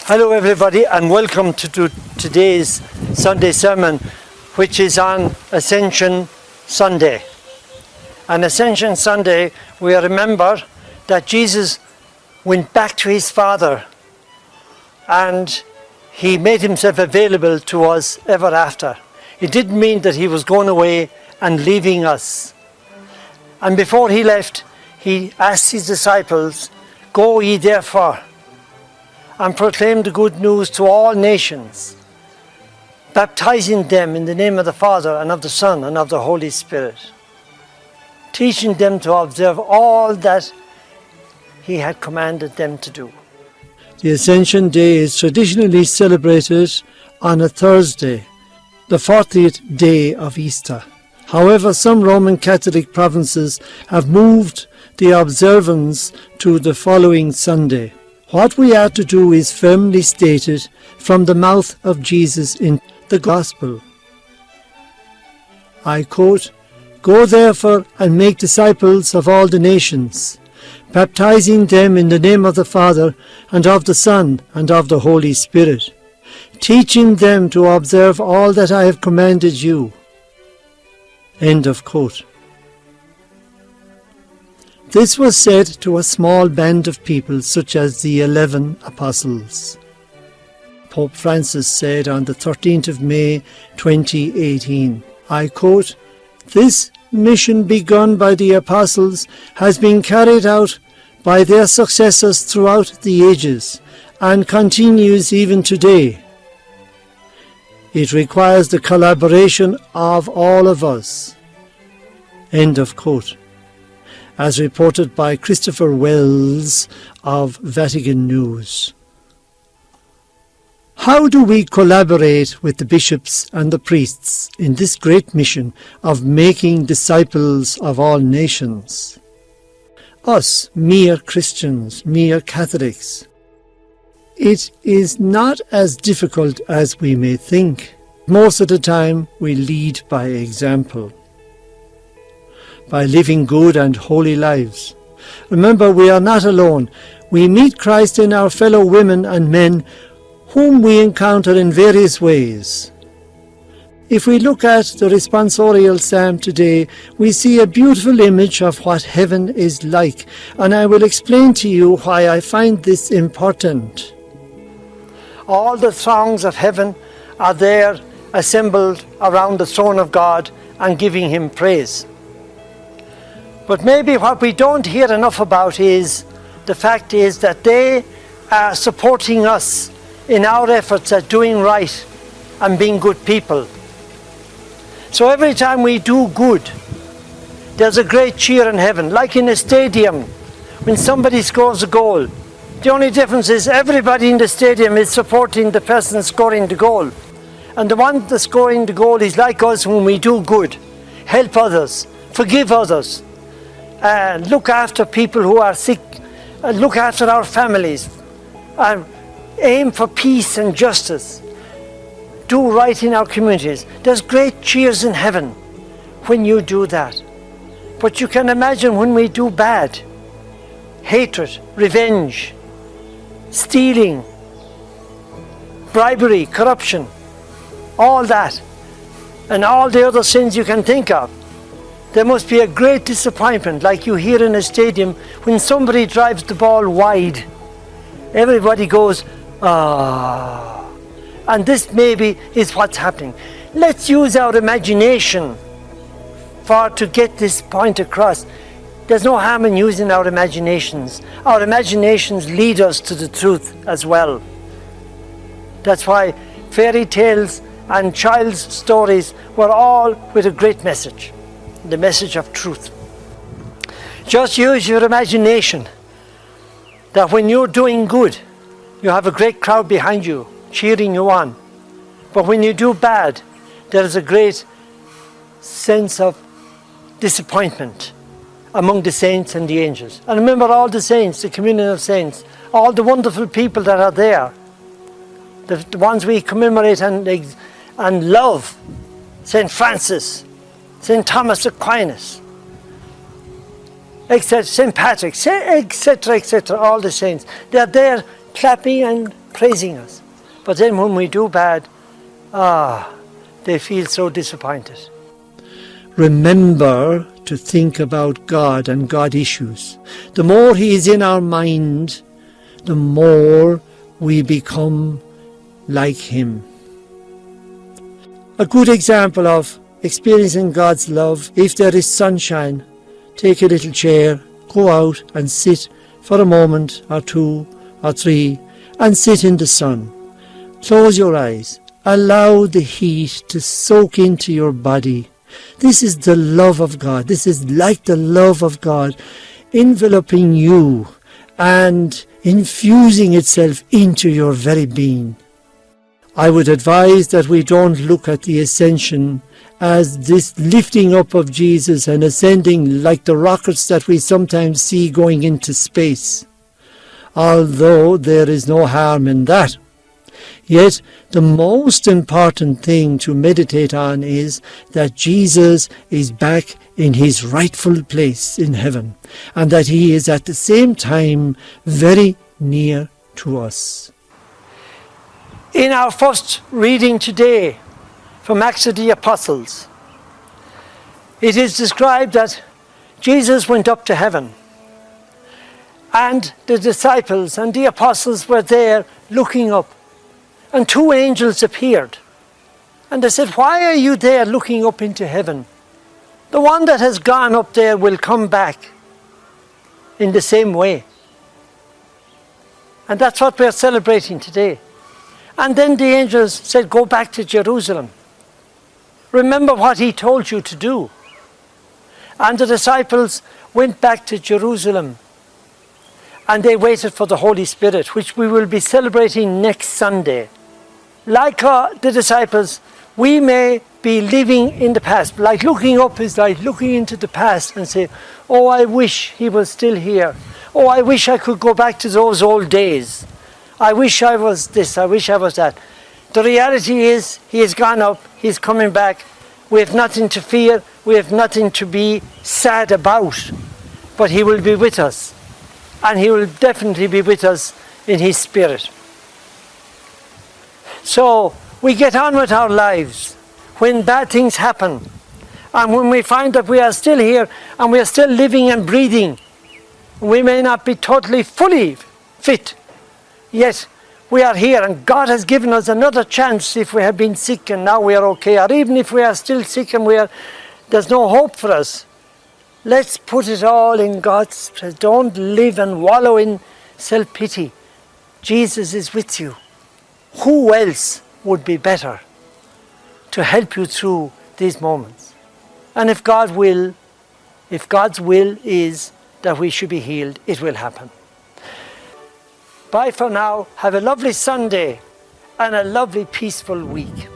Hello everybody, and welcome to today's Sunday sermon, which is on Ascension Sunday. On Ascension Sunday, we remember that Jesus went back to his Father and he made himself available to us ever after. It didn't mean that he was going away and leaving us. And before he left, he asked his disciples, "Go ye therefore and proclaim the good news to all nations, baptizing them in the name of the Father and of the Son and of the Holy Spirit, teaching them to observe all that he had commanded them to do." The Ascension Day is traditionally celebrated on a Thursday, the 40th day of Easter. However, some Roman Catholic provinces have moved the observance to the following Sunday. What we are to do is firmly stated from the mouth of Jesus in the Gospel. I quote, "Go therefore and make disciples of all the nations, baptizing them in the name of the Father and of the Son and of the Holy Spirit, teaching them to observe all that I have commanded you." End of quote. This was said to a small band of people such as the 11 apostles. Pope Francis said on the 13th of May 2018, I quote, "This mission begun by the apostles has been carried out by their successors throughout the ages and continues even today. It requires the collaboration of all of us." End of quote. As reported by Christopher Wells of Vatican News. How do we collaborate with the bishops and the priests in this great mission of making disciples of all nations? Us, mere Christians, mere Catholics. It is not as difficult as we may think. Most of the time we lead by example, by living good and holy lives. Remember, we are not alone. We meet Christ in our fellow women and men whom we encounter in various ways. If we look at the responsorial psalm today, we see a beautiful image of what heaven is like, and I will explain to you why I find this important. All the throngs of heaven are there assembled around the throne of God and giving him praise. But maybe what we don't hear enough about is the fact is that they are supporting us in our efforts at doing right and being good people. So every time we do good, there's a great cheer in heaven, like in a stadium when somebody scores a goal. The only difference is everybody in the stadium is supporting the person scoring the goal. And the one that's scoring the goal is like us when we do good, help others, forgive others, look after people who are sick, look after our families, aim for peace and justice, do right in our communities. There's great cheers in heaven when you do that. But you can imagine when we do bad, hatred, revenge, stealing, bribery, corruption, all that, and all the other sins you can think of. There must be a great disappointment, like you hear in a stadium when somebody drives the ball wide. Everybody goes, "Ah." And this maybe is what's happening. Let's use our imagination to get this point across. There's no harm in using our imaginations. Our imaginations lead us to the truth as well. That's why fairy tales and child's stories were all with a great message. The message of truth. Just use your imagination that when you're doing good, you have a great crowd behind you cheering you on. But when you do bad, there is a great sense of disappointment among the saints and the angels. And remember all the saints, the communion of saints, all the wonderful people that are there, the ones we commemorate and love, St. Francis, St. Thomas Aquinas, etc., St. Patrick, etc., etc., all the saints. They're there clapping and praising us. But then when we do bad, they feel so disappointed. Remember to think about God and God issues. The more He is in our mind, the more we become like Him. A good example of experiencing God's love, if there is sunshine, take a little chair, go out and sit for a moment or two or three and sit in the sun. Close your eyes. Allow the heat to soak into your body. This is the love of God. This is like the love of God enveloping you and infusing itself into your very being. I would advise that we don't look at the Ascension as this lifting up of Jesus and ascending like the rockets that we sometimes see going into space, although there is no harm in that. Yet the most important thing to meditate on is that Jesus is back in His rightful place in heaven, and that He is at the same time very near to us. In our first reading today from Acts of the Apostles, it is described that Jesus went up to heaven, and the disciples and the apostles were there looking up, and two angels appeared, and they said, "Why are you there looking up into heaven? The one that has gone up there will come back in the same way." And that's what we're celebrating today. And then the angels said, "Go back to Jerusalem. Remember what He told you to do." And the disciples went back to Jerusalem, and they waited for the Holy Spirit, which we will be celebrating next Sunday. Like the disciples, we may be living in the past. Like looking up is like looking into the past and say, "Oh, I wish He was still here. Oh, I wish I could go back to those old days. I wish I was this, I wish I was that." The reality is, He has gone up, He's coming back. We have nothing to fear, we have nothing to be sad about. But He will be with us, and He will definitely be with us in His Spirit. So we get on with our lives when bad things happen, and when we find that we are still here and we are still living and breathing. We may not be totally fully fit, yet we are here, and God has given us another chance if we have been sick and now we are okay, or even if we are still sick and there's no hope for us. Let's put it all in God's presence. Don't live and wallow in self-pity. Jesus is with you. Who else would be better to help you through these moments? And if God's will is that we should be healed, it will happen. Bye for now. Have a lovely Sunday and a lovely peaceful week.